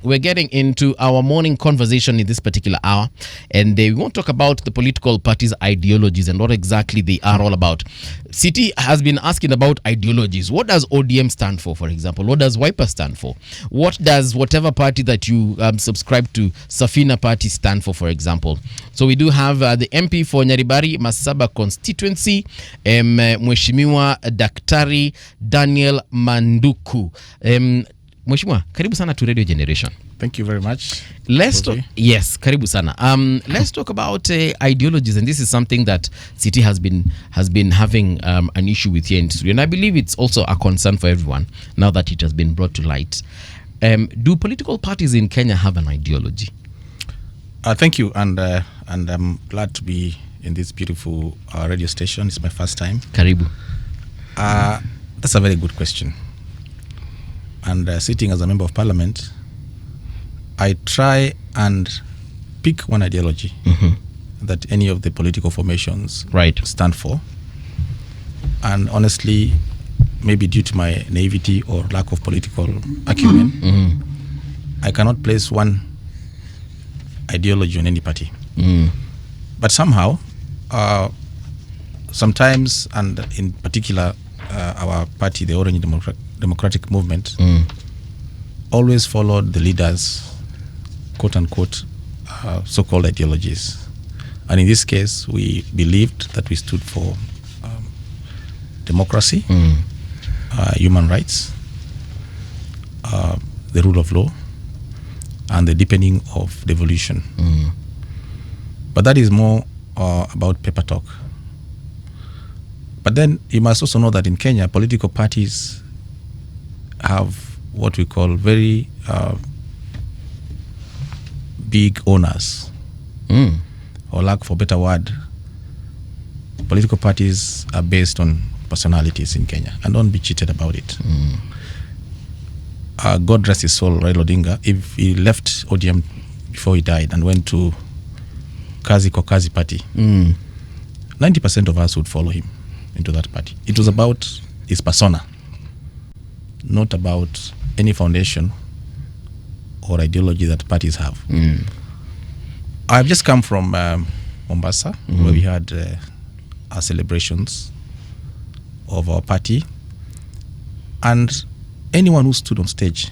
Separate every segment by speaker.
Speaker 1: we're getting into our morning conversation in this particular hour, and we won't talk about the political parties' ideologies and what exactly they are all about. City has been asking about ideologies. What does ODM stand for example? What does Wiper stand for? What does whatever party that you subscribe to, Safina Party, stand for example? So we do have the MP for Nyaribari Masaba constituency, Mheshimiwa Daktari Daniel Manduku. Mheshimiwa, karibu sana to Radio Generation.
Speaker 2: Thank you very much.
Speaker 1: Let's talk. Yes, karibu sana. Let's talk about ideologies, and this is something that City has been having an issue with here in studio, and I believe it's also a concern for everyone now that it has been brought to light. Do political parties in Kenya have an ideology?
Speaker 2: Thank you, and I'm glad to be in this beautiful radio station. It's my first time.
Speaker 1: Karibu.
Speaker 2: That's a very good question. And sitting as a member of parliament, I try and pick one ideology that any of the political formations stand for. And honestly, maybe due to my naivety or lack of political acumen, I cannot place one ideology on any party. But somehow, sometimes, and in particular, our party, the Orange Democratic Movement, always followed the leaders' quote-unquote so-called ideologies. And in this case, we believed that we stood for democracy, human rights, the rule of law, and the deepening of devolution. But that is more about paper talk. But then you must also know that in Kenya, political parties have what we call very big owners, or lack for a better word. Political parties are based on personalities in Kenya, and don't be cheated about it. God rest his soul, Raila Odinga, if he left ODM before he died and went to Kazi Kokazi party, 90% of us would follow him into that party. It was about his persona, not about any foundation or ideology that parties have. I've just come from Mombasa, where we had our celebrations of our party, and anyone who stood on stage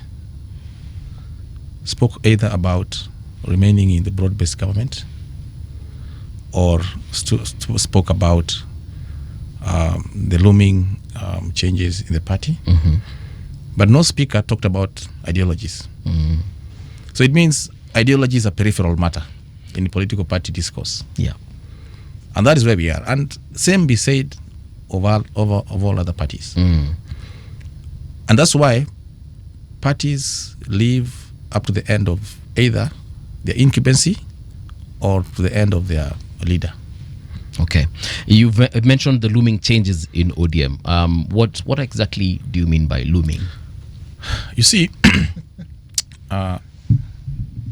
Speaker 2: spoke either about remaining in the broad-based government or spoke about the looming changes in the party. But no speaker talked about ideologies. So it means ideology is a peripheral matter in the political party discourse.
Speaker 1: Yeah.
Speaker 2: And that is where we are. And same be said of all other parties. And that's why parties live up to the end of either their incubancy or to the end of their leader.
Speaker 1: Okay. You've mentioned the looming changes in ODM. What exactly do you mean by looming?
Speaker 2: You see,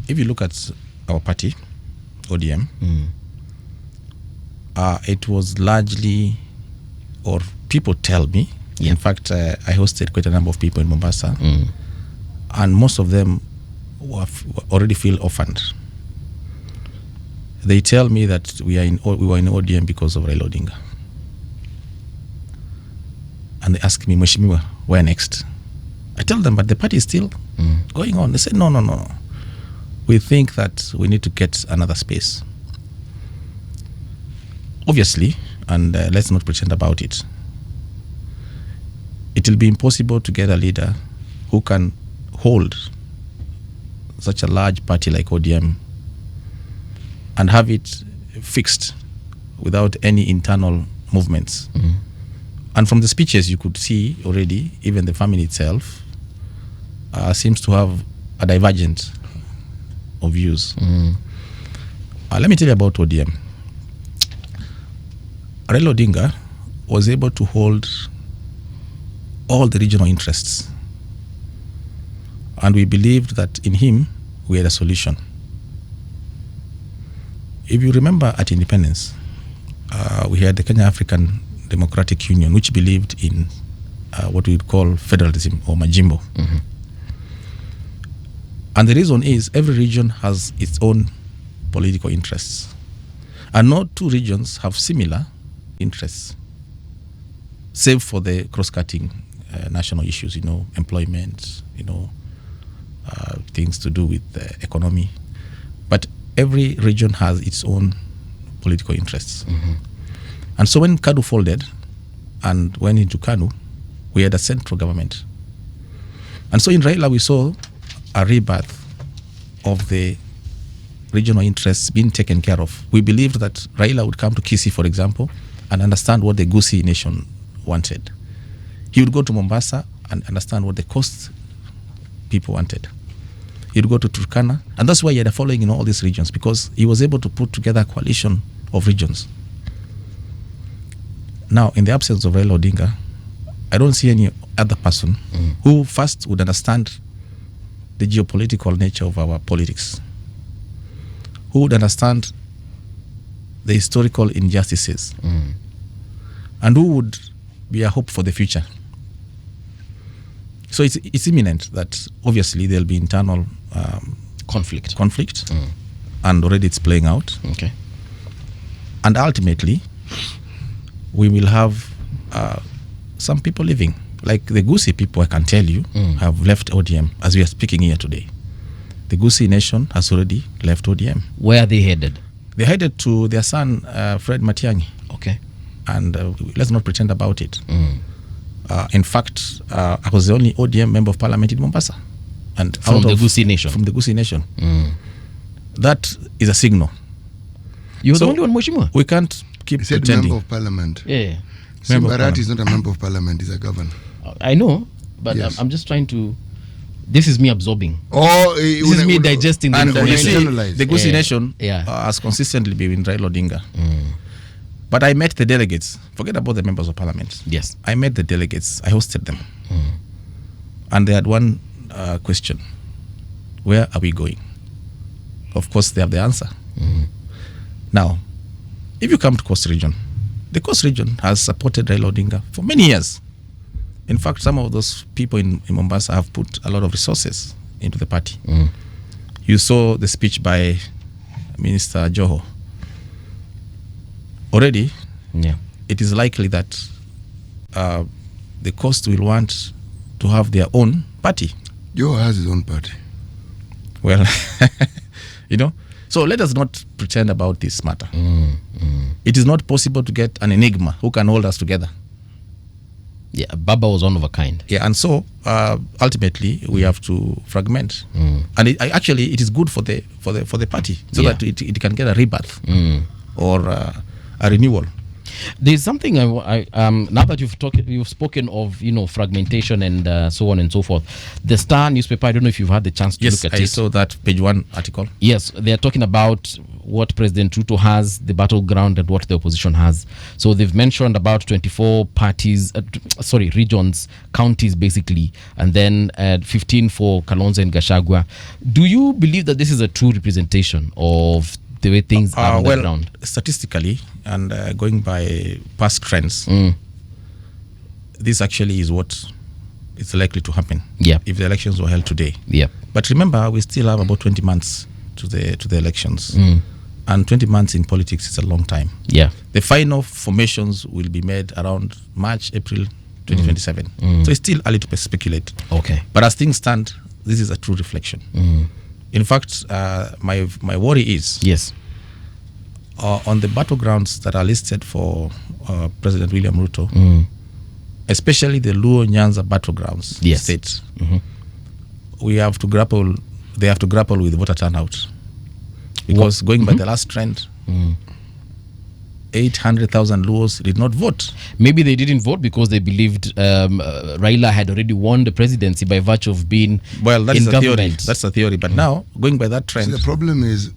Speaker 2: if you look at our party, ODM, it was largely, or people tell me, in fact, I hosted quite a number of people in Mombasa, and most of them already feel orphaned. They tell me that we were in ODM because of Raila Odinga. And they ask me, Mheshimiwa, where next? I tell them, but the party is still going on. They say, no. We think that we need to get another space. Obviously, and let's not pretend about it, it will be impossible to get a leader who can hold such a large party like ODM and have it fixed without any internal movements. And from the speeches you could see already, even the family itself seems to have a divergence of views. Let me tell you about ODM. Raila Odinga was able to hold all the regional interests, and we believed that in him we had a solution. If you remember, at independence, we had the Kenya African Democratic Union, which believed in what we would call federalism or majimbo. And the reason is every region has its own political interests. And no two regions have similar interests, save for the cross-cutting national issues, employment, things to do with the economy. But every region has its own political interests.
Speaker 1: Mm-hmm.
Speaker 2: And so when KANU folded and went into KANU, we had a central government. And so in Raila, we saw a rebirth of the regional interests being taken care of. We believed that Raila would come to Kisii, for example, and understand what the Gusii nation wanted. He would go to Mombasa and understand what the coast people wanted. He would go to Turkana, and that's why he had a following in all these regions, because he was able to put together a coalition of regions. Now, in the absence of Raila Odinga, I don't see any other person who first would understand the geopolitical nature of our politics, who would understand the historical injustices, and who would be a hope for the future. So it's imminent that obviously there'll be internal
Speaker 1: conflict,
Speaker 2: and already it's playing out.
Speaker 1: Okay.
Speaker 2: And ultimately, we will have some people leaving. Like the Gusii people, I can tell you, have left ODM as we are speaking here today. The Gusii nation has already left ODM.
Speaker 1: Where are they headed?
Speaker 2: They're headed to their son, Fred Matiang'i.
Speaker 1: Okay.
Speaker 2: And let's not pretend about it. In fact, I was the only ODM member of parliament in Mombasa. And
Speaker 1: from the Gusii nation?
Speaker 2: From the Gusii nation. That is a signal.
Speaker 1: You're the only one, Mheshimiwa?
Speaker 2: We can't keep pretending.
Speaker 3: Member of parliament.
Speaker 1: Yeah.
Speaker 3: Simbarati is not a member of parliament, he's a governor.
Speaker 1: I know, but
Speaker 3: yes.
Speaker 1: I'm just trying to... This is me absorbing.
Speaker 3: Oh,
Speaker 1: this is me digesting.
Speaker 2: And
Speaker 1: the
Speaker 2: you see, the Gusii nation
Speaker 1: Yeah.
Speaker 2: has consistently been in Raila Odinga. But I met the delegates. Forget about the members of parliament.
Speaker 1: Yes.
Speaker 2: I met the delegates. I hosted them. And they had one question. Where are we going? Of course, they have the answer. Now, if you come to Coast Region, the Coast Region has supported Raila Odinga for many years. In fact, some of those people in Mombasa have put a lot of resources into the party. You saw the speech by Minister Joho. Already, it is likely that the Coast will want to have their own party.
Speaker 3: Joho has his own party.
Speaker 2: Well, so let us not pretend about this matter. It is not possible to get an enigma who can hold us together.
Speaker 1: Yeah, Baba was one of a kind.
Speaker 2: Yeah, and so ultimately we have to fragment, and it is good for the party so that it can get a rebirth or a renewal.
Speaker 1: There's something now that you've spoken of fragmentation and so on and so forth. The Star newspaper, I don't know if you've had the chance to look at it.
Speaker 2: Yes, I saw that page 1 article.
Speaker 1: Yes, they're talking about what President Ruto has, the battleground, and what the opposition has. So they've mentioned about 24 regions, counties basically, and then 15 for Kalonzo and Gachagua. Do you believe that this is a true representation of the way things are on the ground?
Speaker 2: Statistically, and going by past trends, this actually is what is likely to happen if the elections were held today. But remember, we still have about 20 months to the elections. And 20 months in politics is a long time. The final formations will be made around March, April 2027. So it's still early to speculate.
Speaker 1: Okay.
Speaker 2: But as things stand, this is a true reflection. In fact, my worry is on the battlegrounds that are listed for President William Ruto, especially the Luo Nyanza battlegrounds states, they have to grapple with voter turnout. Because going by the last trend, 800,000 Luos did not vote. Maybe they didn't vote because they believed Raila had already won the presidency by virtue of being in government. That's a theory. But now, going by that trend...
Speaker 3: So the problem is,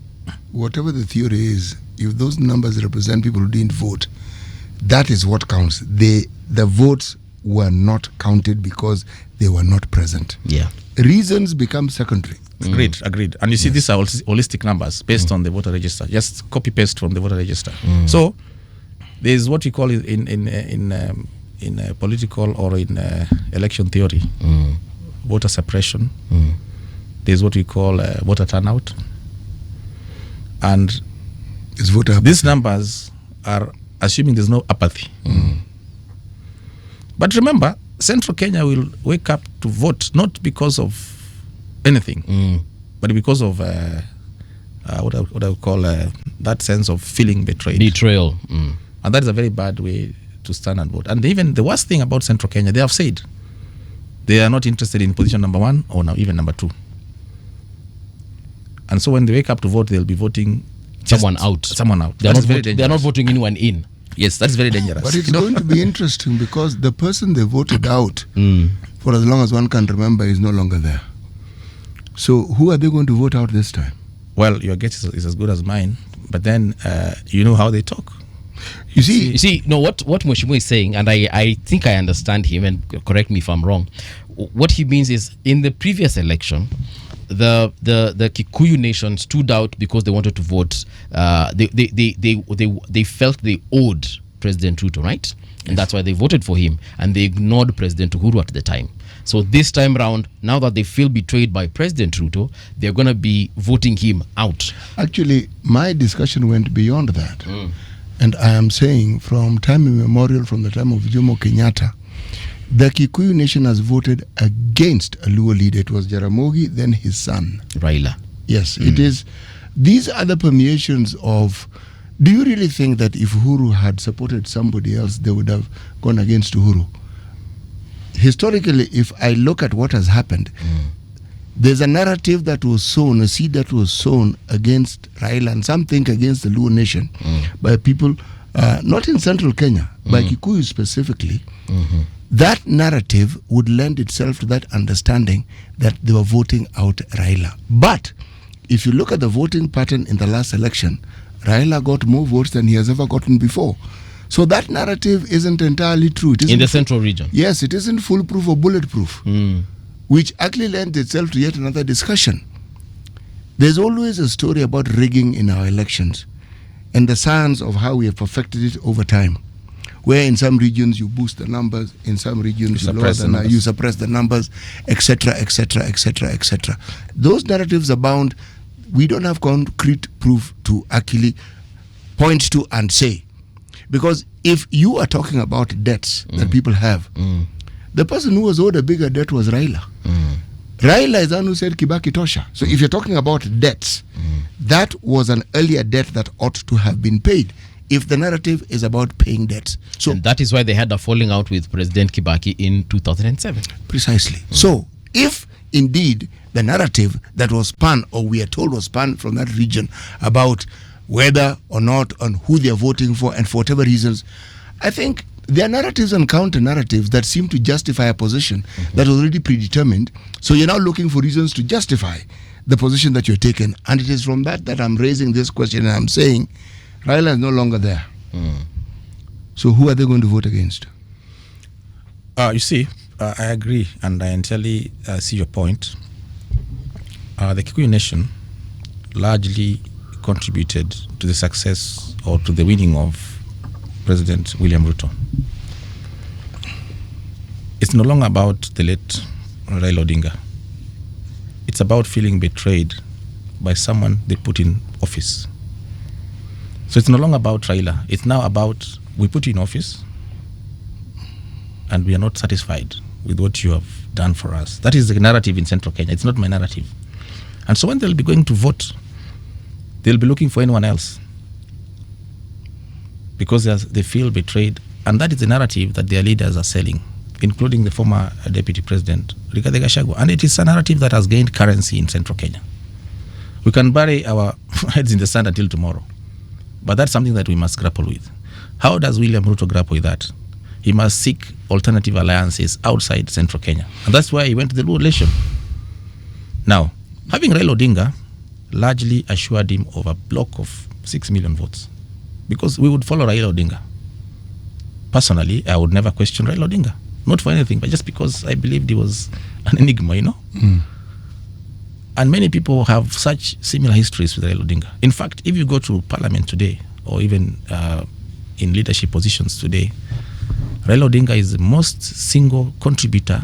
Speaker 3: whatever the theory is, if those numbers represent people who didn't vote, that is what counts. The votes were not counted because they were not present. Reasons become secondary. Agreed. And you see, these are holistic numbers based on the voter register. Just copy paste from the voter register. So there is what we call in political or in election theory, voter suppression,
Speaker 2: there's what we call voter turnout. And
Speaker 3: It's voter apathy.
Speaker 2: these numbers are assuming there's no apathy. But remember, Central Kenya will wake up to vote not because of anything, but because of what I would call that sense of feeling betrayed.
Speaker 1: Betrayal.
Speaker 2: And that is a very bad way to stand and vote. And even the worst thing about Central Kenya, they have said they are not interested in position number 1 or now even number 2. And so when they wake up to vote, they'll be voting
Speaker 1: Someone out.
Speaker 2: Someone out.
Speaker 1: They're
Speaker 2: That
Speaker 1: not,
Speaker 2: is very
Speaker 1: they're not
Speaker 2: dangerous.
Speaker 1: voting anyone in.
Speaker 2: Yes, that's very dangerous.
Speaker 3: But it's going to be interesting because the person they voted out, for as long as one can remember, is no longer there. So who are they going to vote out this time?
Speaker 2: Well, your guess is as good as mine. But then you know how they talk.
Speaker 3: You see,
Speaker 1: You see, no, what Mheshimiwa is saying, and I think I understand him, and correct me if I'm wrong. What he means is, in the previous election, the Kikuyu nation stood out because they wanted to vote. They felt they owed President Ruto, right? And that's why they voted for him, and they ignored President Uhuru at the time. So this time round, now that they feel betrayed by President Ruto, they're going to be voting him out.
Speaker 3: actually, my discussion went beyond that. And I am saying from time immemorial, from the time of Jomo Kenyatta, the Kikuyu nation has voted against a Luo leader. It was Jaramogi, then his son.
Speaker 1: Raila.
Speaker 3: Yes, it is. These are the permeations of. Do you really think that if Uhuru had supported somebody else, they would have gone against Uhuru? Historically, if I look at what has happened, there's a narrative that was sown, a seed that was sown against Raila, and some think against the Luo nation by people, not in central Kenya, by Kikuyu specifically. That narrative would lend itself to that understanding that they were voting out Raila. But if you look at the voting pattern in the last election, Raila got more votes than he has ever gotten before. So that narrative isn't entirely true. It isn't
Speaker 1: In the central region.
Speaker 3: Yes, it isn't foolproof or bulletproof, which actually lends itself to yet another discussion. There's always a story about rigging in our elections and the science of how we have perfected it over time, where in some regions you boost the numbers, in some regions you lower the numbers, you suppress the numbers, etc., etc., etc., etc. Those narratives abound. We don't have concrete proof to actually point to and say. Because if you are talking about debts that people have, the person who was owed a bigger debt was Raila. Raila is the one who said Kibaki tosha. So if you're talking about debts, that was an earlier debt that ought to have been paid if the narrative is about paying debts. So
Speaker 1: And that is why they had a falling out with President Kibaki in 2007.
Speaker 3: precisely. So if indeed the narrative that was spun, or we are told was spun from that region, about whether or not on who they are voting for and for whatever reasons, I think there are narratives and counter narratives that seem to justify a position that was already predetermined. So you're now looking for reasons to justify the position that you're taken. And it is from that I'm raising this question, and I'm saying Raila is no longer there. So who are they going to vote against?
Speaker 2: You see, I agree, and I entirely see your point. The Kikuyu nation largely contributed to the success or to the winning of President William Ruto. It's no longer about the late Raila Odinga. It's about feeling betrayed by someone they put in office. So it's no longer about Raila. It's now about, we put you in office and we are not satisfied with what you have done for us. That is the narrative in Central Kenya. It's not my narrative. And so when they'll be going to vote, they'll be looking for anyone else because they feel betrayed. And that is the narrative that their leaders are selling, including the former Deputy President, Rigathi Gachagua. And it is a narrative that has gained currency in Central Kenya. We can bury our heads in the sand until tomorrow, but that's something that we must grapple with. How does William Ruto grapple with that? He must seek alternative alliances outside Central Kenya. And that's why he went to the Luo election. Now, having Raila Odinga largely assured him of a block of 6 million votes, because we would follow Raila Odinga. Personally, I would never question Raila Odinga. Not for anything, but just because I believed he was an enigma, you know? And many people have such similar histories with Raila Odinga. In fact, if you go to parliament today, or even in leadership positions today, Raila Odinga is the most single contributor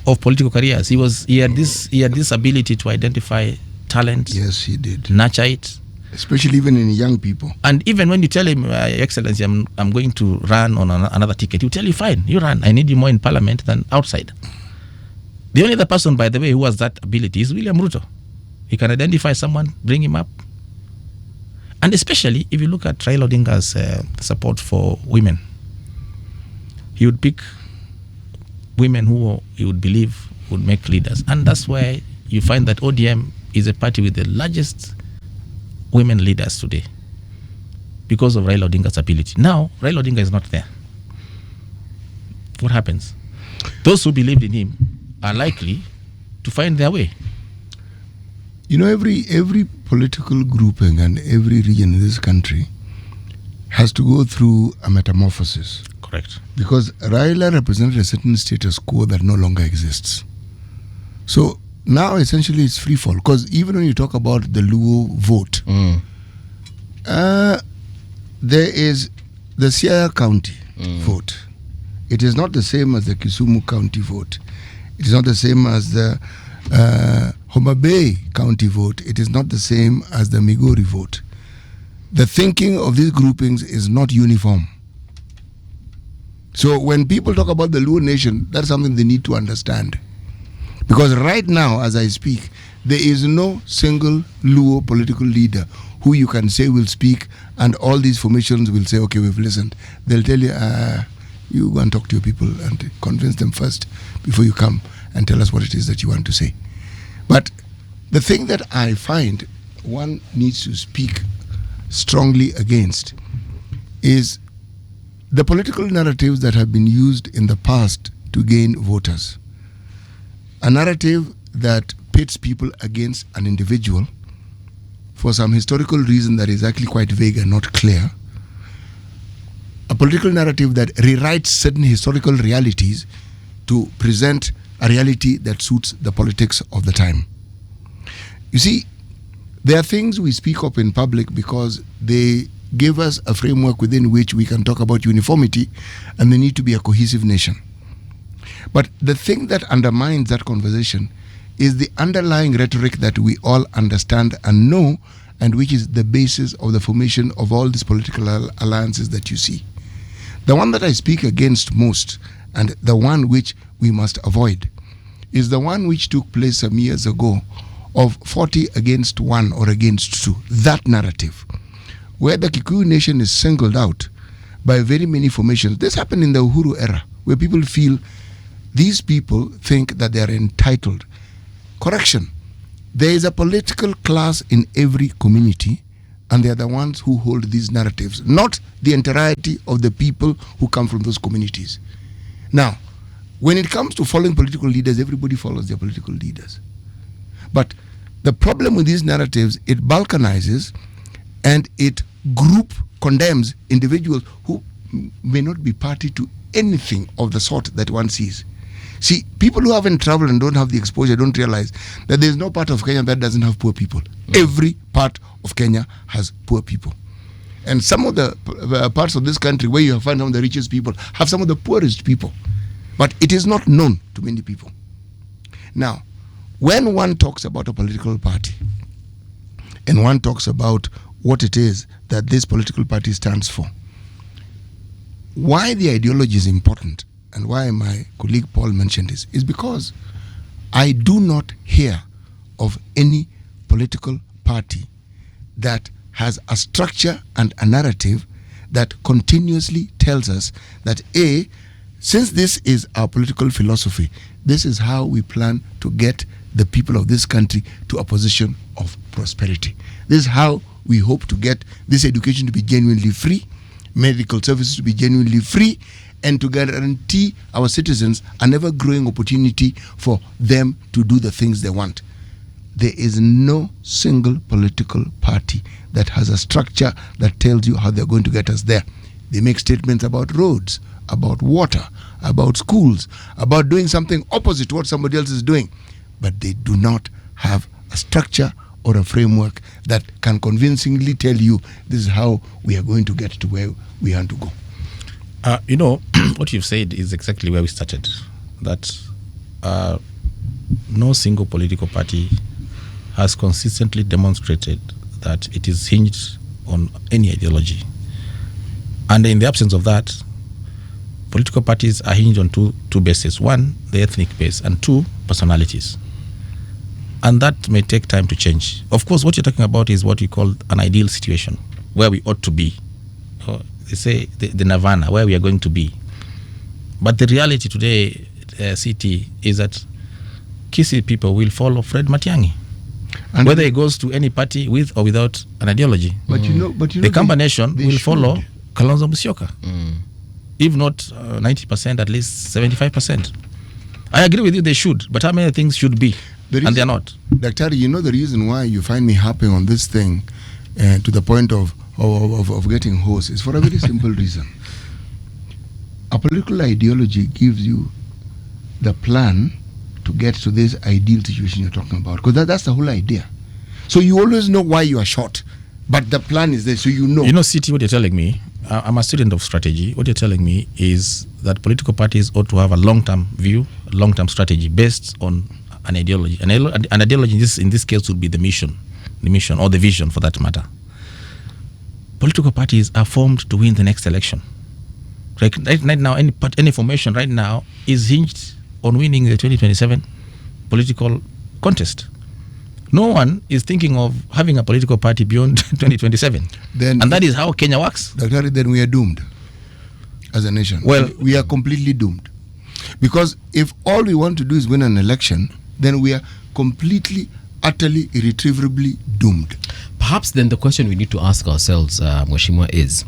Speaker 2: of political careers. He had this ability to identify talent.
Speaker 3: Yes, he did.
Speaker 2: Nurture it.
Speaker 3: Especially even in young people.
Speaker 2: And even when you tell him, Excellency, I'm going to run on another ticket, he'll tell you, fine, you run. I need you more in parliament than outside. The only other person, by the way, who has that ability is William Ruto. He can identify someone, bring him up. And especially if you look at Raila Odinga's support for women, he would pick women who he would believe would make leaders. And that's why you find that ODM is a party with the largest women leaders today because of Raila Odinga's ability. Now, Raila Odinga is not there. What happens? Those who believed in him are likely to find their way.
Speaker 3: You know, every political grouping and every region in this country has to go through a metamorphosis.
Speaker 2: Correct.
Speaker 3: Because Raila represented a certain status quo that no longer exists. So now essentially it's free fall. Because even when you talk about the Luo vote, there is the Siaya County vote. It is not the same as the Kisumu County vote. It is not the same as the Homa Bay County vote. It is not the same as the Migori vote. The thinking of these groupings is not uniform. So when people talk about the Luo nation, that's something they need to understand. Because right now, as I speak, there is no single Luo political leader who you can say will speak and all these formations will say, okay, we've listened. They'll tell you, you go and talk to your people and convince them first before you come and tell us what it is that you want to say. But the thing that I find one needs to speak strongly against is the political narratives that have been used in the past to gain voters. A narrative that pits people against an individual for some historical reason that is actually quite vague and not clear. A political narrative that rewrites certain historical realities to present a reality that suits the politics of the time. You see, there are things we speak of in public because they give us a framework within which we can talk about uniformity and the need to be a cohesive nation. But the thing that undermines that conversation is the underlying rhetoric that we all understand and know, and which is the basis of the formation of all these political alliances that you see. The one that I speak against most, and the one which we must avoid, is the one which took place some years ago of 40 against 1 or against 2. That narrative, where the Kikuyu nation is singled out by very many formations. This happened in the Uhuru era, where people feel these people think that they are entitled. Correction. There is a political class in every community, and they are the ones who hold these narratives, not the entirety of the people who come from those communities. Now, when it comes to following political leaders, everybody follows their political leaders. But the problem with these narratives, it balkanizes and it condemns individuals who may not be party to anything of the sort that one sees. See, people who haven't traveled and don't have the exposure don't realize that there's no part of Kenya that doesn't have poor people. Every part of Kenya has poor people. And some of the parts of this country where you find some of the richest people have some of the poorest people. But it is not known to many people. Now, when one talks about a political party and one talks about what it is that this political party stands for, why the ideology is important and why my colleague Paul mentioned this is because I do not hear of any political party that has a structure and a narrative that continuously tells us that A, since this is our political philosophy, this is how we plan to get the people of this country to a position of prosperity. This is how we hope to get this education to be genuinely free, medical services to be genuinely free, and to guarantee our citizens an ever-growing opportunity for them to do the things they want. There is no single political party that has a structure that tells you how they're going to get us there. They make statements about roads, about water, about schools, about doing something opposite to what somebody else is doing. But they do not have a structure or a framework that can convincingly tell you this is how we are going to get to where we want to go.
Speaker 2: What you've said is exactly where we started. That no single political party has consistently demonstrated that it is hinged on any ideology. And in the absence of that, political parties are hinged on two bases. One, the ethnic base, and two, personalities. And that may take time to change. Of course, what you're talking about is what we call an ideal situation, where we ought to be. They say the nirvana, where we are going to be. But the reality today, CT, is that Kisii people will follow Fred Matiang'i, and whether he goes to any party with or without an ideology.
Speaker 3: But you know,
Speaker 2: the Kamba Nation will follow Kalonzo Musyoka. If not 90%, at least 75%. I agree with you, they should. But how many things should be? And they're not.
Speaker 3: Dr. You know the reason why you find me harping on this thing to the point of getting hoarse is for a very simple reason. A political ideology gives you the plan to get to this ideal situation you're talking about, because that's the whole idea. So you always know why you are short, but the plan is there, so you know.
Speaker 2: You know, CT, what you're telling me, I'm a student of strategy. What you're telling me is that political parties ought to have a long-term view, a long-term strategy based on an ideology. An ideology in this case would be the mission or the vision, for that matter. Political parties are formed to win the next election. Right now, any formation right now is hinged on winning the 2027 political contest. No one is thinking of having a political party beyond 2027. And that is how Kenya works.
Speaker 3: Dr. Then we are doomed as a nation.
Speaker 2: Well,
Speaker 3: we are completely doomed. Because if all we want to do is win an election, then we are completely, utterly, irretrievably doomed.
Speaker 1: Perhaps then the question we need to ask ourselves, Mheshimiwa, is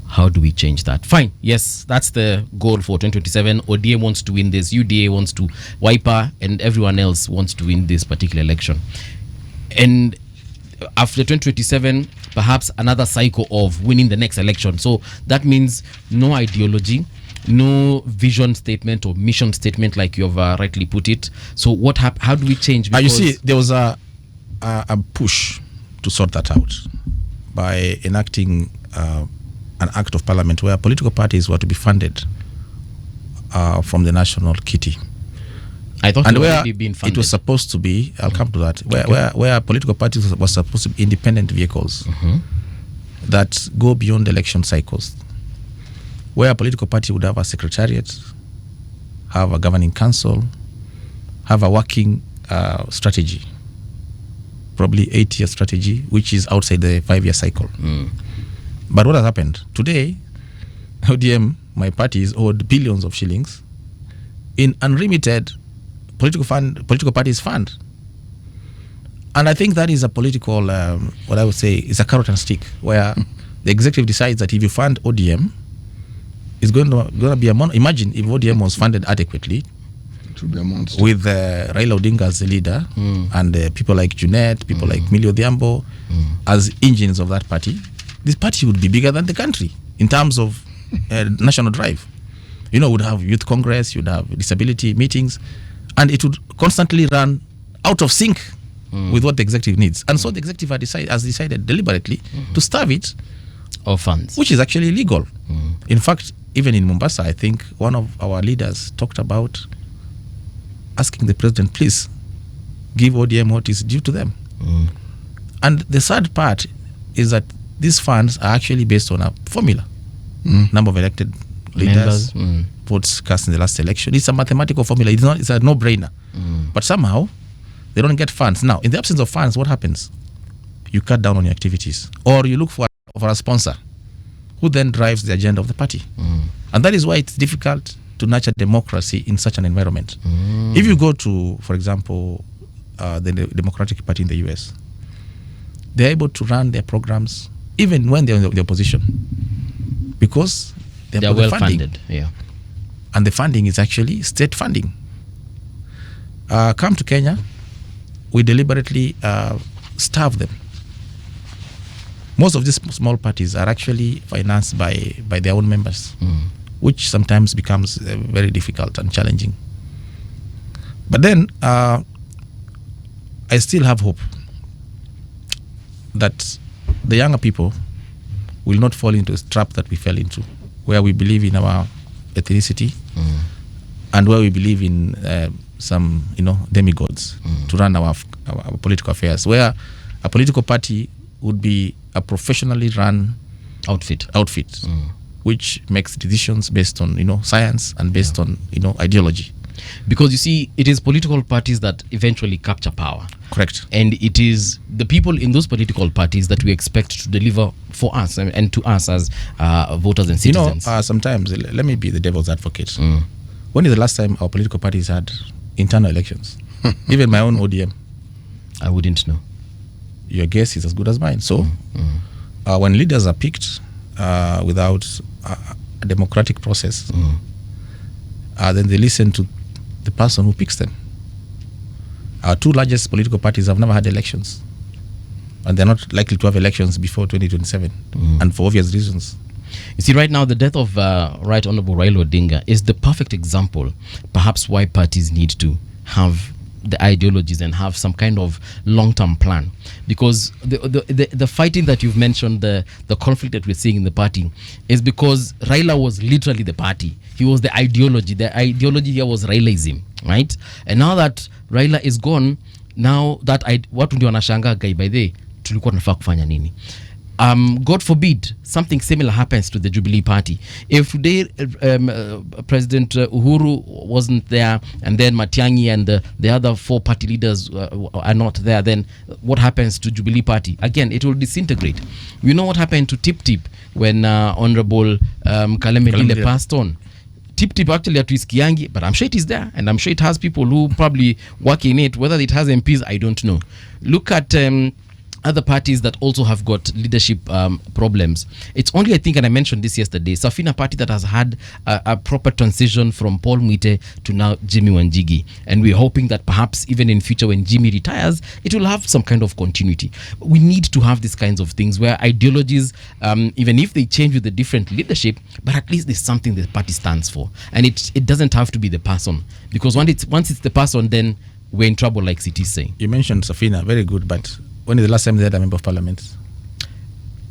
Speaker 1: how do we change that? Fine, yes, that's the goal for 2027. ODM wants to win this, UDA wants to, Wiper and everyone else wants to win this particular election. And after 2027, perhaps another cycle of winning the next election. So that means no ideology, no vision statement or mission statement, like you've rightly put it. So how do we change?
Speaker 2: You see, there was a push to sort that out by enacting an act of parliament where political parties were to be funded from the national kitty.
Speaker 1: I thought it already been funded.
Speaker 2: It was supposed to be, I'll come to that, where political parties were supposed to be independent vehicles that go beyond election cycles, where a political party would have a secretariat, have a governing council, have a working strategy, probably 8-year strategy, which is outside the 5-year cycle. But what has happened? Today, ODM, my party, is owed billions of shillings in unlimited political parties fund. And I think that is a political, what I would say, is a carrot and stick, where the executive decides that if you fund ODM, it's going to be a monster. Imagine if ODM was funded adequately,
Speaker 3: it would be a monster.
Speaker 2: With Raila Odinga as the leader and people like Junet, people like Millie Odhiambo as engines of that party. This party would be bigger than the country in terms of national drive. You know, would have youth congress, you'd have disability meetings, and it would constantly run out of sync with what the executive needs. And so the executive has decided deliberately to starve it
Speaker 1: of funds,
Speaker 2: which is actually illegal. In fact, even in Mombasa, I think one of our leaders talked about asking the president, please give ODM what is due to them. And the sad part is that these funds are actually based on a formula. Number of elected leaders, votes cast in the last election. It's a mathematical formula. It's a no-brainer. But somehow, they don't get funds. Now, in the absence of funds, what happens? You cut down on your activities. Or you look for a sponsor who then drives the agenda of the party. And that is why it's difficult to nurture democracy in such an environment. If you go to, for example, the Democratic Party in the US, they're able to run their programs even when they're in the opposition, because they're well funded.
Speaker 1: Yeah.
Speaker 2: And the funding is actually state funding. Come to Kenya, we deliberately starve them. Most of these small parties are actually financed by their own members, which sometimes becomes very difficult and challenging. But then I still have hope that the younger people will not fall into a trap that we fell into, where we believe in our ethnicity and where we believe in some demigods to run our political affairs, where a political party would be a professionally run outfit, which makes decisions based on science and based on ideology.
Speaker 1: Because you see, it is political parties that eventually capture power.
Speaker 2: Correct.
Speaker 1: And it is the people in those political parties that we expect to deliver for us and to us as voters and citizens.
Speaker 2: Sometimes, let me be the devil's advocate. When is the last time our political parties had internal elections? Even my own ODM.
Speaker 1: I wouldn't know.
Speaker 2: Your guess is as good as mine. So, when leaders are picked without a democratic process, then they listen to the person who picks them. Our two largest political parties have never had elections, and they're not likely to have elections before 2027, and for obvious reasons.
Speaker 1: You see, right now, the death of Right Honorable Raila Odinga is the perfect example, perhaps, why parties need to have the ideologies and have some kind of long-term plan. Because the fighting that you've mentioned, the conflict that we're seeing in the party, is because Raila was literally the party. He was the ideology. The ideology here was Railaism, right? And now that Raila is gone, now that watu ndio wanashangaa guy, by the way, tulikuwa tunafaa kufanya nini? God forbid something similar happens to the Jubilee Party. If today President Uhuru wasn't there, and then Matiang'i and the other 4 party leaders are not there, then what happens to Jubilee Party? Again, it will disintegrate. We know what happened to Tip Tip when Honorable Kalemedile passed on. Tip Tip actually atuiskiangi, but I'm sure it is there, and I'm sure it has people who probably work in it. Whether it has MPs, I don't know. Look at other parties that also have got leadership problems. It's only, I think, and I mentioned this yesterday, Safina Party that has had a proper transition from Paul Mwite to now Jimmy Wanjigi. And we're hoping that perhaps even in future when Jimmy retires, it will have some kind of continuity. We need to have these kinds of things where ideologies, even if they change with the different leadership, but at least there's something the party stands for. And it doesn't have to be the person. Because once it's the person, then we're in trouble, like City is saying.
Speaker 2: You mentioned Safina, very good, but when is the last time they had a member of parliament?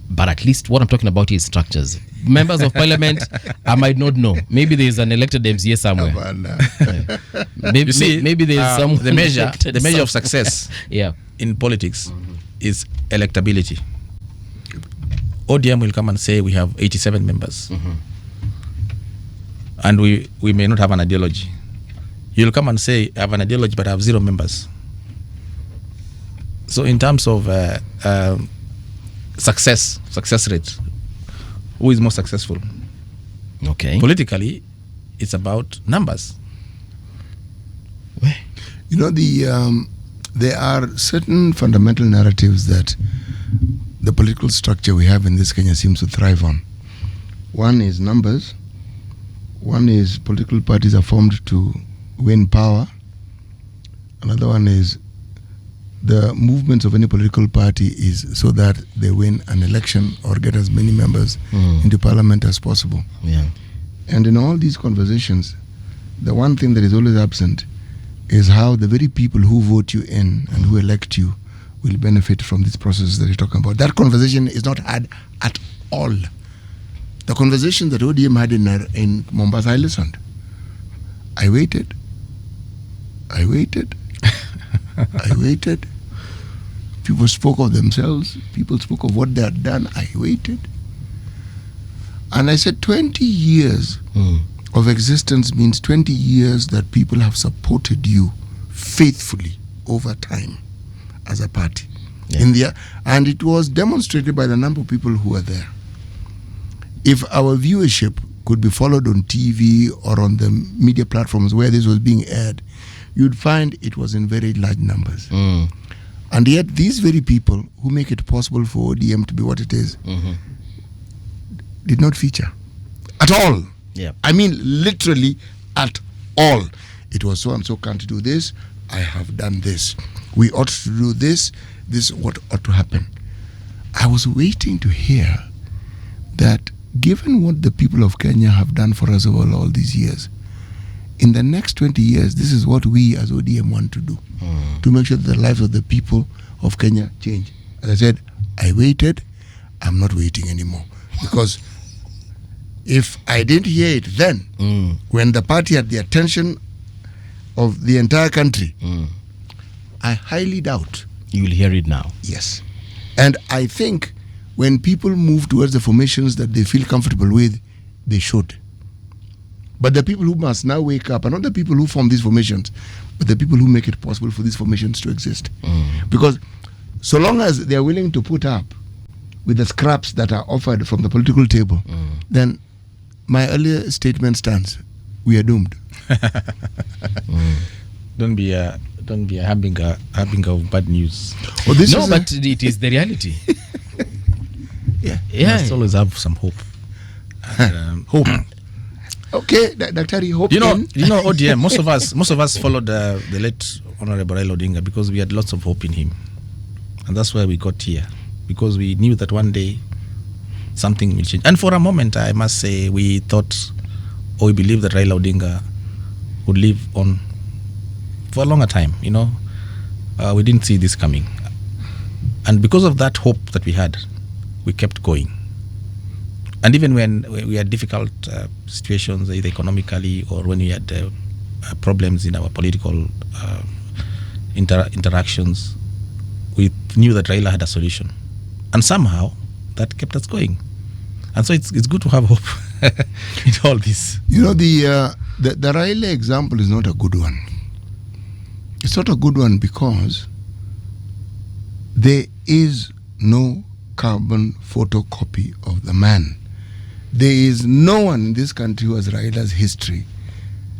Speaker 1: But at least what I'm talking about is structures. Members of parliament, I might not know. Maybe there's an elected MCA somewhere. Maybe there's some.
Speaker 2: The measure of success in politics is electability. ODM will come and say we have 87 members, and we may not have an ideology. You'll come and say I have an ideology, but I have 0 members. So in terms of success rate, who is more successful?
Speaker 1: Okay.
Speaker 2: Politically, it's about numbers.
Speaker 3: There are certain fundamental narratives that the political structure we have in this Kenya seems to thrive on. One is numbers. One is political parties are formed to win power. Another one is the movements of any political party is so that they win an election or get as many members into parliament as possible.
Speaker 1: Yeah.
Speaker 3: And in all these conversations, the one thing that is always absent is how the very people who vote you in and who elect you will benefit from this process that you're talking about. That conversation is not had at all. The conversation that ODM had in Mombasa, I listened. I waited. I waited. People spoke of themselves. People spoke of what they had done. I waited. And I said 20 years of existence means 20 years that people have supported you faithfully over time as a party. Yeah. And it was demonstrated by the number of people who were there. If our viewership could be followed on TV or on the media platforms where this was being aired, you'd find it was in very large numbers. And yet these very people who make it possible for ODM to be what it is did not feature at all.
Speaker 1: Yeah.
Speaker 3: I mean literally at all. It was so and so can't do this, I have done this. We ought to do this, this is what ought to happen. I was waiting to hear that given what the people of Kenya have done for us over all these years, in the next 20 years, this is what we as ODM want to do, to make sure that the lives of the people of Kenya change. As I said, I waited, I'm not waiting anymore. Because if I didn't hear it then, when the party had the attention of the entire country, I highly doubt.
Speaker 1: You will hear it now.
Speaker 3: Yes. And I think when people move towards the formations that they feel comfortable with, they should. But the people who must now wake up are not the people who form these formations, but the people who make it possible for these formations to exist. Because so long as they are willing to put up with the scraps that are offered from the political table, then my earlier statement stands. We are doomed.
Speaker 2: Don't be a harbinger of bad news.
Speaker 3: Oh, this
Speaker 1: No,
Speaker 3: is
Speaker 1: but it is the reality.
Speaker 3: yeah.
Speaker 2: You must always have some hope. And,
Speaker 3: Hope. Okay, Dr. Hope.
Speaker 2: you know ODM. Most of us followed the late Honorable Raila Odinga because we had lots of hope in him, and that's why we got here, because we knew that one day something will change. And for a moment, I must say, we thought, or we believed that Raila Odinga would live on for a longer time. We didn't see this coming, and because of that hope that we had, we kept going. And even when we had difficult situations, either economically or when we had problems in our political interactions, we knew that Raila had a solution, and somehow that kept us going. And so it's good to have hope in all this.
Speaker 3: The Raila example is not a good one. It's not a good one because there is no carbon photocopy of the man. There is no one in this country who has Raila's history.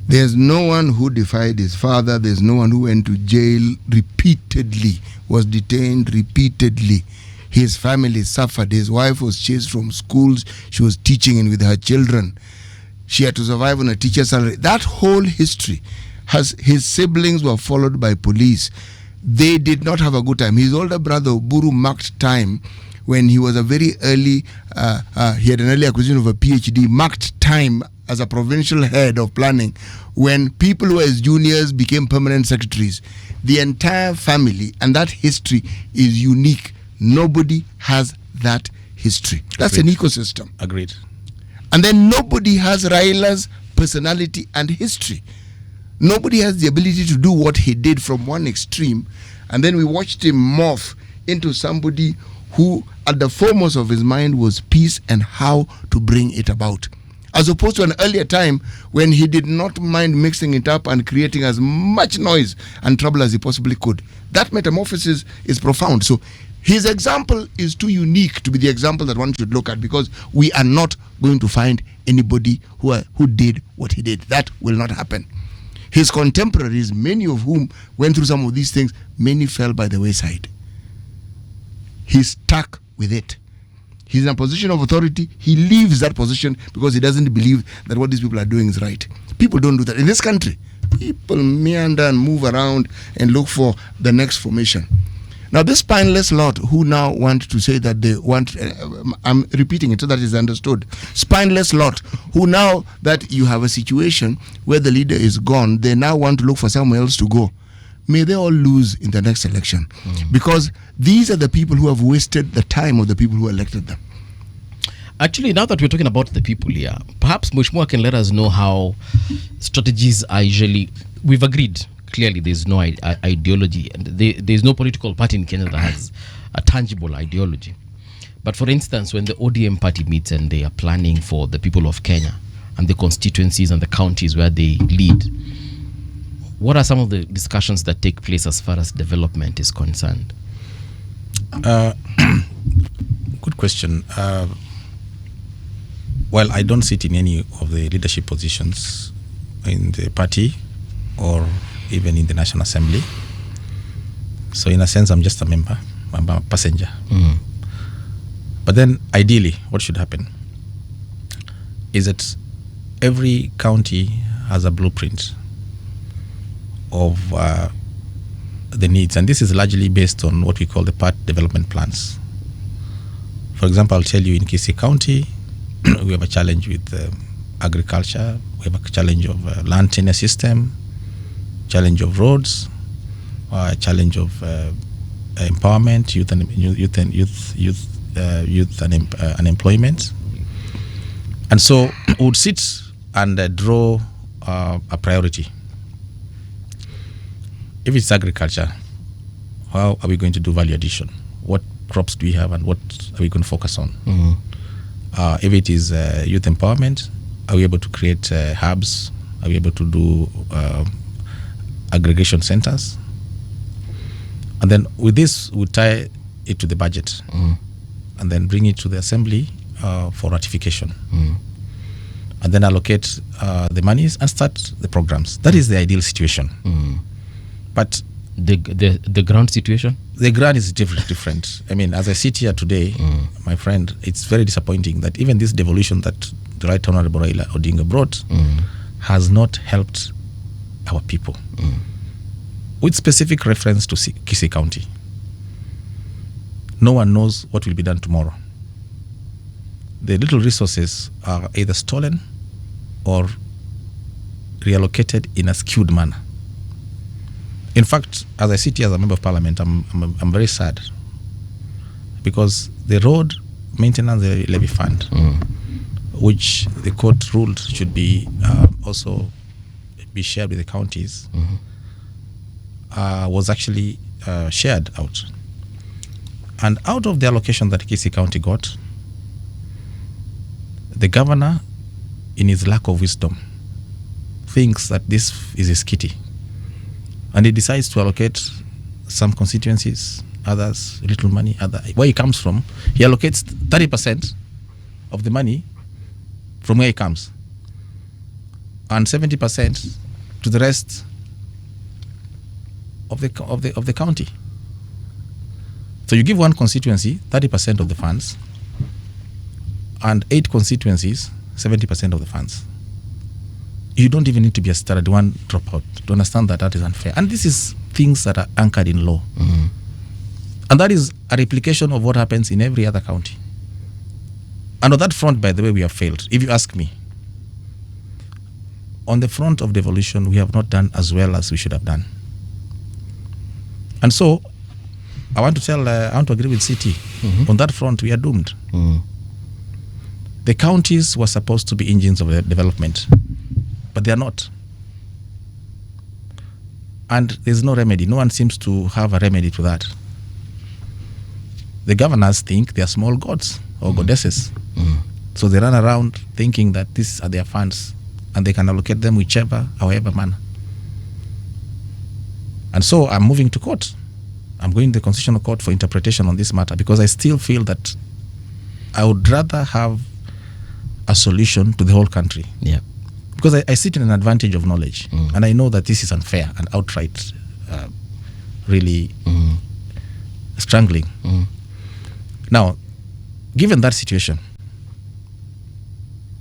Speaker 3: There's no one who defied his father. There's no one who went to jail repeatedly, was detained repeatedly. His family suffered. His wife was chased from schools she was teaching in with her children. She had to survive on a teacher's salary. That whole history his siblings were followed by police. They did not have a good time. His older brother Oburu marked time when he was a very early, he had an early acquisition of a PhD, marked time as a provincial head of planning when people who were his juniors became permanent secretaries. The entire family, and that history is unique. Nobody has that history. That's
Speaker 2: Agreed.
Speaker 3: an ecosystem.
Speaker 2: Agreed.
Speaker 3: And then nobody has Raila's personality and history. Nobody has the ability to do what he did from one extreme, and then we watched him morph into somebody who at the foremost of his mind was peace and how to bring it about, as opposed to an earlier time when he did not mind mixing it up and creating as much noise and trouble as he possibly could. That metamorphosis is profound. So his example is too unique to be the example that one should look at, because we are not going to find anybody who did what he did. That will not happen. His contemporaries, many of whom went through some of these things, many fell by the wayside. He's stuck with it. He's in a position of authority. He leaves that position because he doesn't believe that what these people are doing is right. People don't do that. In this country, people meander and move around and look for the next formation. Now, this spineless lot who now want to say that they want, I'm repeating it so that it's understood. Spineless lot who now that you have a situation where the leader is gone, they now want to look for somewhere else to go. May they all lose in the next election, because these are the people who have wasted the time of the people who elected them.
Speaker 1: Actually, now that we're talking about the people here, perhaps Mheshimiwa can let us know how strategies are usually. We've agreed clearly there's no ideology, and there's no political party in Kenya that has a tangible ideology. But for instance, when the ODM party meets and they are planning for the people of Kenya and the constituencies and the counties where they lead, what are some of the discussions that take place as far as development is concerned?
Speaker 2: Good question. Well, I don't sit in any of the leadership positions in the party or even in the National Assembly. So in a sense, I'm just a member. I'm a passenger. But then ideally, what should happen is that every county has a blueprint of the needs, and this is largely based on what we call the part development plans. For example, I'll tell you in Kisii County, we have a challenge with agriculture, we have a challenge of land tenure system, challenge of roads, challenge of empowerment, youth and unemployment. And so we would sit and draw a priority. if it's agriculture, how are we going to do value addition? What crops do we have and what are we going to focus on? If it is youth empowerment, are we able to create hubs? Are we able to do aggregation centers? And then with this, we tie it to the budget and then bring it to the assembly for ratification. And then allocate the monies and start the programs. That is the ideal situation. But
Speaker 1: the ground situation?
Speaker 2: The ground is different. I mean, as I sit here today, my friend, it's very disappointing that even this devolution that the Right Honorable Raila Odinga brought has not helped our people. With specific reference to Kisii County. No one knows what will be done tomorrow. The little resources are either stolen or reallocated in a skewed manner. In fact, as I sit here as a member of parliament, I'm very sad because the road maintenance levy fund, which the court ruled should be also be shared with the counties, was actually shared out. And out of the allocation that Kisii County got, the governor, in his lack of wisdom, thinks that this is his kitty. And he decides to allocate some constituencies, others, little money, where he comes from. He allocates 30% of the money from where he comes, and 70% to the rest of the county. So you give one constituency 30% of the funds, and 8 constituencies 70% of the funds. You don't even need to be a standard one dropout to understand that is unfair. And this is things that are anchored in law. And that is a replication of what happens in every other county. And on that front, by the way, we have failed, if you ask me. On the front of devolution, we have not done as well as we should have done. And so, I want to agree with CT. On that front, we are doomed. The counties were supposed to be engines of development, but they are not. And there's no remedy. No one seems to have a remedy to that. The governors think they are small gods or goddesses. So they run around thinking that these are their funds and they can allocate them however manner. And so I'm moving to court. I'm going to the Constitutional Court for interpretation on this matter because I still feel that I would rather have a solution to the whole country.
Speaker 1: Yeah.
Speaker 2: Because I sit in an advantage of knowledge and I know that this is unfair and outright really strangling. Now, given that situation,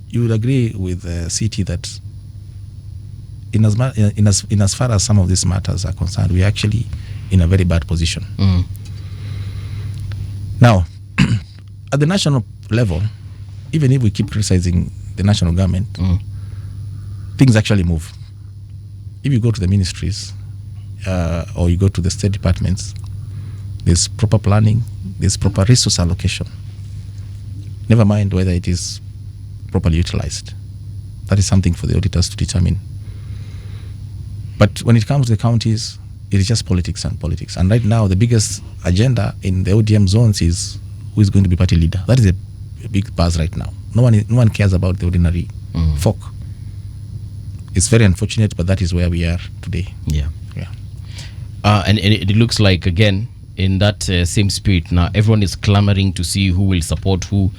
Speaker 2: you would agree with CT that in as far as some of these matters are concerned, we are actually in a very bad position. Now, at the national level, even if we keep criticizing the national government, things actually move. If you go to the ministries or you go to the state departments, there's proper planning, there's proper resource allocation. Never mind whether it is properly utilized. That is something for the auditors to determine. But when it comes to the counties, it is just politics and politics. And right now, the biggest agenda in the ODM zones is who is going to be party leader. That is a big buzz right now. No one cares about the ordinary folk. It's very unfortunate, but that is where we are today.
Speaker 1: Yeah. And it looks like, again, in that same spirit, now everyone is clamoring to see who will support who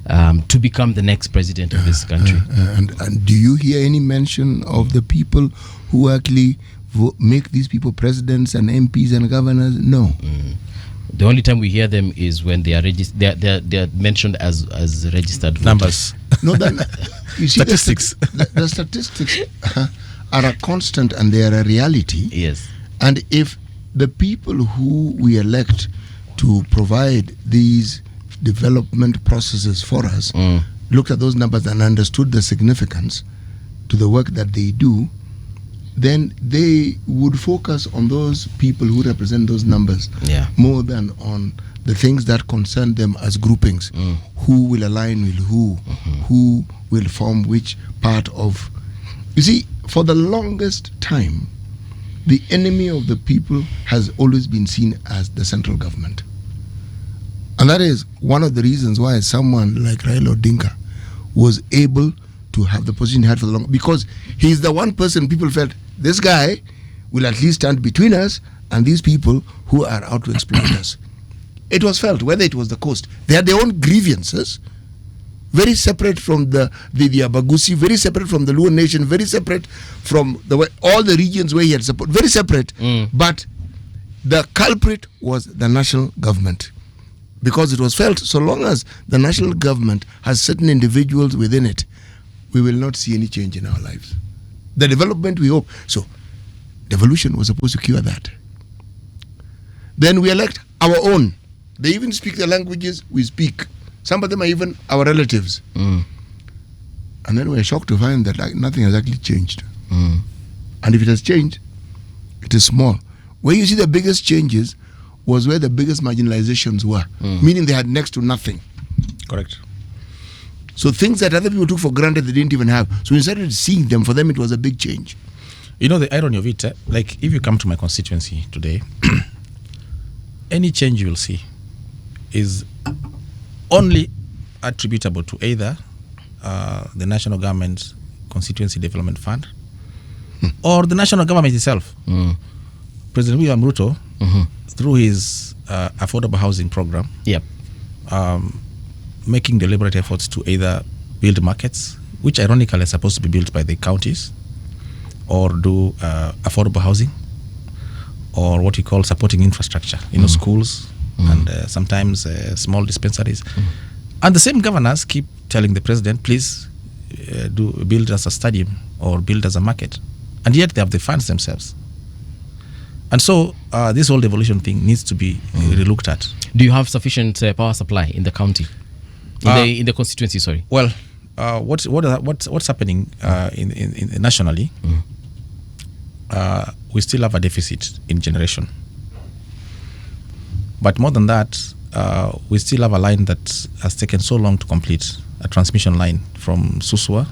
Speaker 1: to become the next president of this country.
Speaker 3: And do you hear any mention of the people who actually make these people presidents and MPs and governors? No.
Speaker 1: The only time we hear them is when they are they're mentioned as registered voters.
Speaker 2: Numbers.
Speaker 3: No, you see,
Speaker 2: statistics.
Speaker 3: The statistics are a constant and they are a reality.
Speaker 1: Yes.
Speaker 3: And if the people who we elect to provide these development processes for us looked at those numbers and understood the significance to the work that they do, then they would focus on those people who represent those numbers more than on the things that concern them as groupings. Who will align with who will form which part of... You see, for the longest time, the enemy of the people has always been seen as the central government. And that is one of the reasons why someone like Raila Odinga was able to have the position he had for the long, because he's the one person people felt, this guy will at least stand between us and these people who are out to exploit us. It was felt, whether it was the coast, they had their own grievances, very separate from the Abagusi, very separate from the Luo nation, very separate from all the regions where he had support, very separate. But the culprit was the national government, because it was felt so long as the national government has certain individuals within it, we will not see any change in our lives. The development we hope. So devolution was supposed to cure that. Then we elect our own. They even speak the languages we speak. Some of them are even our relatives. And then we're shocked to find that nothing has actually changed. And if it has changed, it is small. Where you see the biggest changes was where the biggest marginalizations were, meaning they had next to nothing.
Speaker 2: Correct.
Speaker 3: So things that other people took for granted they didn't even have. So when you started seeing them, for them it was a big change.
Speaker 2: You know the irony of it, like if you come to my constituency today, any change you will see is only attributable to either the national government's constituency development fund or the national government itself. President William Ruto, through his affordable housing program, making deliberate efforts to either build markets, which ironically are supposed to be built by the counties, or do affordable housing, or what we call supporting infrastructure, schools and sometimes small dispensaries. And the same governors keep telling the president, please build us a stadium or build us a market. And yet they have the funds themselves. And so this whole devolution thing needs to be relooked at.
Speaker 1: Do you have sufficient power supply in the county? In the constituency, sorry.
Speaker 2: Well, what's happening in nationally? We still have a deficit in generation. But more than that, we still have a line that has taken so long to complete, a transmission line from Suswa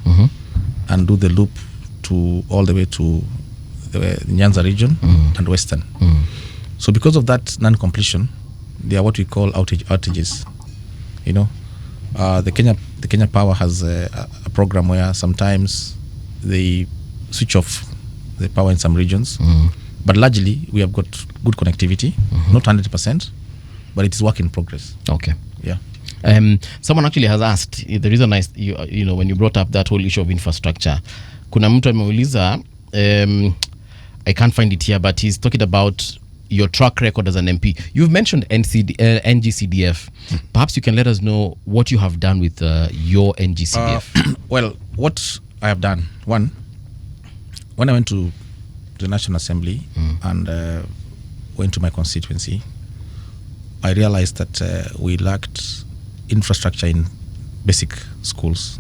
Speaker 2: and do the loop to all the way to the Nyanza region and Western. So because of that non-completion, there are what we call outages. The Kenya Power has a program where sometimes they switch off the power in some regions, but largely we have got good connectivity, not 100%, but it is work in progress.
Speaker 1: Okay.
Speaker 2: Yeah.
Speaker 1: Someone actually has asked, the reason when you brought up that whole issue of infrastructure, kuna mtu ameuliza, I can't find it here, but he's talking about your track record as an MP. You've mentioned NGCDF. Perhaps you can let us know what you have done with your NGCDF.
Speaker 2: Well, what I have done, one, when I went to the National Assembly and went to my constituency, I realized that we lacked infrastructure in basic schools.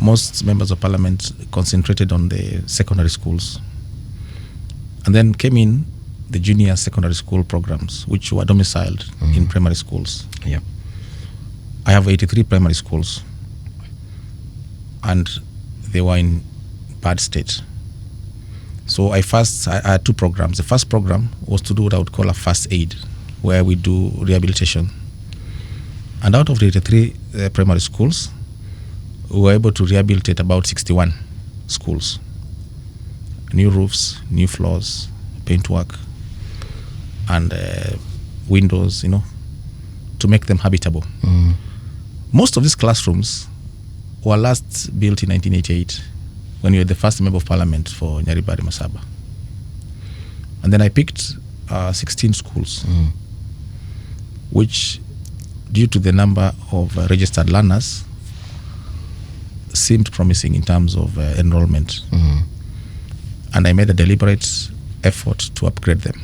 Speaker 2: Most members of parliament concentrated on the secondary schools. And then came in the junior secondary school programs, which were domiciled in primary schools.
Speaker 1: Yeah.
Speaker 2: I have 83 primary schools, and they were in bad state. So I had two programs. The first program was to do what I would call a first aid, where we do rehabilitation. And out of the 83 primary schools, we were able to rehabilitate about 61 schools. New roofs, new floors, paintwork, and windows, to make them habitable. Most of these classrooms were last built in 1988, when you were the first member of parliament for Nyaribari Masaba. And then I picked 16 schools, which, due to the number of registered learners, seemed promising in terms of enrollment. And I made a deliberate effort to upgrade them.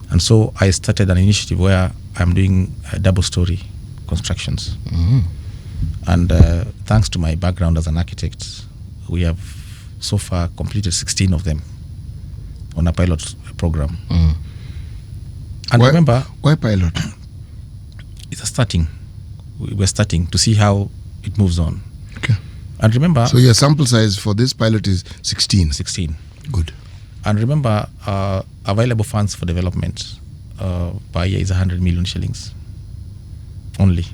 Speaker 2: And so I started an initiative where I'm doing double-story constructions. And thanks to my background as an architect, we have so far completed 16 of them on a pilot program. And remember,
Speaker 3: why pilot?
Speaker 2: It's a starting. We're starting to see how it moves on.
Speaker 3: Okay.
Speaker 2: And remember,
Speaker 3: so your sample size for this pilot is 16.
Speaker 2: 16.
Speaker 3: Good.
Speaker 2: And remember, available funds for development per year is 100 million shillings only.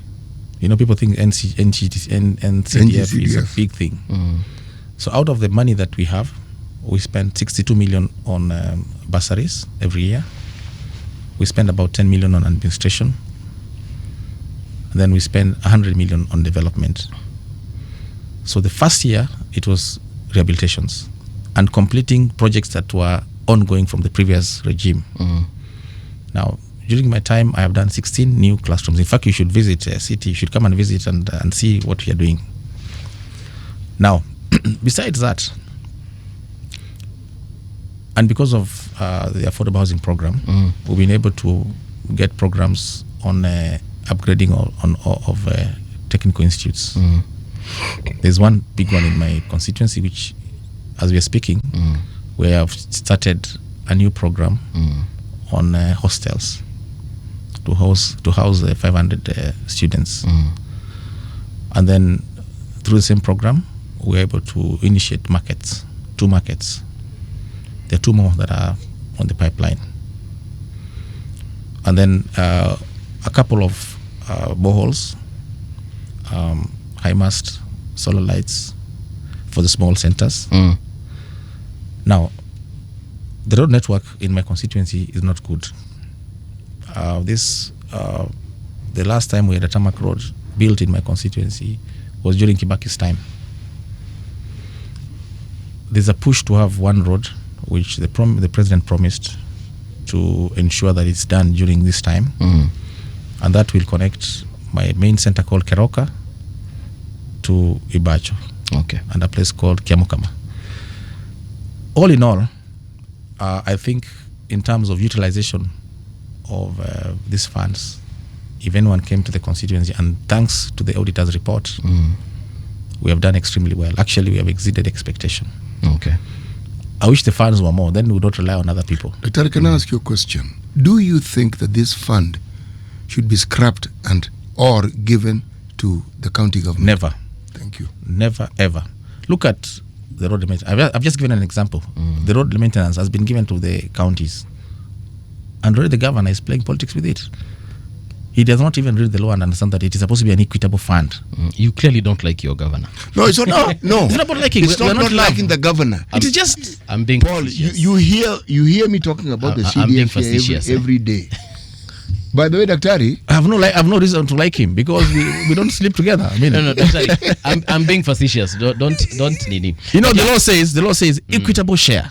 Speaker 2: You know, people think NCDF is a big thing. So out of the money that we have, we spend 62 million on bursaries every year. We spend about 10 million on administration. And then we spend 100 million on development. So the first year, it was rehabilitations and completing projects that were ongoing from the previous regime. Now, during my time, I have done 16 new classrooms. In fact, you should visit a city. You should come and visit and see what we are doing. Now, besides that, and because of the affordable housing program, we've been able to get programs on upgrading of technical institutes. There's one big one in my constituency, which, as we are speaking, we have started a new program on hostels to house 500 students. And then through the same program, we're able to initiate markets, 2 markets. There are 2 more that are on the pipeline. And then a couple of boreholes, high mast, solar lights for the small centers. Now, the road network in my constituency is not good. The last time we had a tarmac road built in my constituency was during Kibaki's time. There's a push to have one road, which the president promised to ensure that it's done during this time. And that will connect my main center called Keroka to Ibacho.
Speaker 1: Okay.
Speaker 2: And a place called Kiamukama. All in all, I think in terms of utilization of these funds, if anyone came to the constituency, and thanks to the auditor's report, we have done extremely well. Actually, we have exceeded expectation.
Speaker 1: Okay.
Speaker 2: I wish the funds were more, then we would not rely on other people.
Speaker 3: Dr. Can I ask you a question? Do you think that this fund should be scrapped and or given to the county government?
Speaker 2: Never.
Speaker 3: Thank you.
Speaker 2: Never, ever. Look at the road maintenance. I've just given an example. The road maintenance has been given to the counties. And already the governor is playing politics with it. He does not even read the law and understand that it is supposed to be an equitable fund.
Speaker 1: You clearly don't like your governor.
Speaker 3: No, it's not. No,
Speaker 2: It's not about liking.
Speaker 3: It's
Speaker 2: We're
Speaker 3: not liking the governor.
Speaker 2: It is just...
Speaker 1: I'm being
Speaker 3: Paul,
Speaker 1: facetious.
Speaker 3: you hear me talking about the
Speaker 1: I'm being
Speaker 3: CDF
Speaker 1: facetious,
Speaker 3: here every day. By the way, Daktari,
Speaker 2: I have no reason to like him because we don't sleep together. I mean,
Speaker 1: No, sorry. I'm being facetious. Don't need.
Speaker 2: you know, the law says equitable share,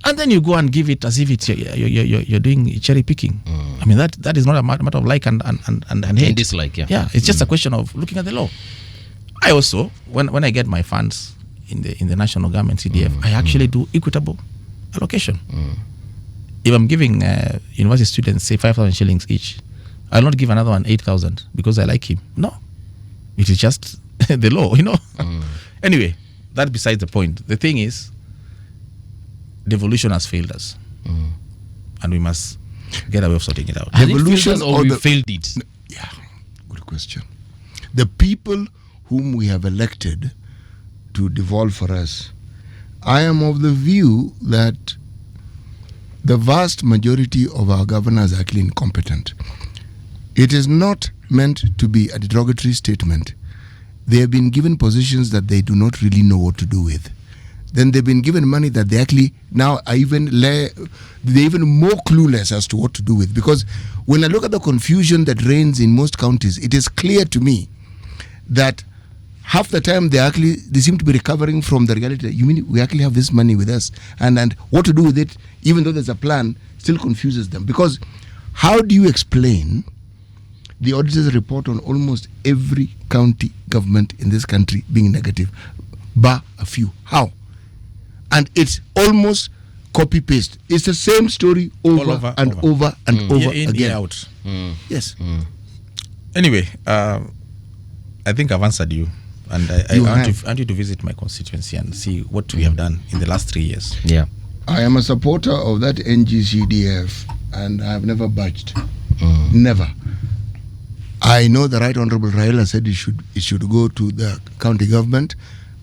Speaker 2: and then you go and give it as if it's you're doing cherry picking. I mean, that is not a matter of like and hate.
Speaker 1: And dislike, yeah.
Speaker 2: Yeah, it's just a question of looking at the law. I also, when I get my funds in the national government CDF, I actually do equitable allocation. If I'm giving university students, say 5,000 shillings each, I'll not give another one 8,000 because I like him. No, it is just the law, you know. Anyway, that besides the point. The thing is, devolution has failed us, and we must get a way of sorting it out.
Speaker 1: Has it failed
Speaker 3: Devolution
Speaker 1: us or
Speaker 3: or
Speaker 1: we
Speaker 3: the-
Speaker 1: failed it?
Speaker 3: yeah, good question. The people whom we have elected to devolve for us, I am of the view that the vast majority of our governors are actually incompetent. It is not meant to be a derogatory statement. They have been given positions that they do not really know what to do with. Then they've been given money that they actually now are they're even more clueless as to what to do with. Because when I look at the confusion that reigns in most counties, it is clear to me that half the time they seem to be recovering from the reality that you mean we actually have this money with us, and what to do with it, even though there's a plan, still confuses them. Because how do you explain the auditor's report on almost every county government in this country being negative, bar a few? How? And it's almost copy paste. It's the same story over and over
Speaker 2: Year in,
Speaker 3: again.
Speaker 2: year out.
Speaker 3: Yes.
Speaker 2: Anyway, I think I've answered you. And I want you to visit my constituency and see what we have done in the last 3 years.
Speaker 1: Yeah.
Speaker 3: I am a supporter of that NGCDF, and I have never budged. Never. I know the Right Honorable Raila said it should go to the county government,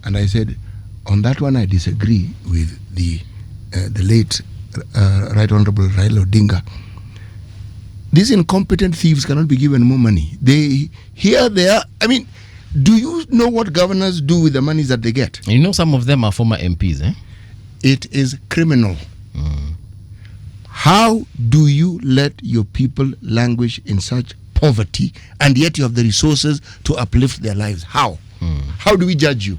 Speaker 3: and I said, on that one I disagree with the the late Right Honorable Raila Odinga, these incompetent thieves cannot be given more money. They are. I mean, do you know what governors do with the monies that they get?
Speaker 1: You know, some of them are former MPs, eh?
Speaker 3: It is criminal. How do you let your people languish in such poverty and yet you have the resources to uplift their lives? How? How do we judge you?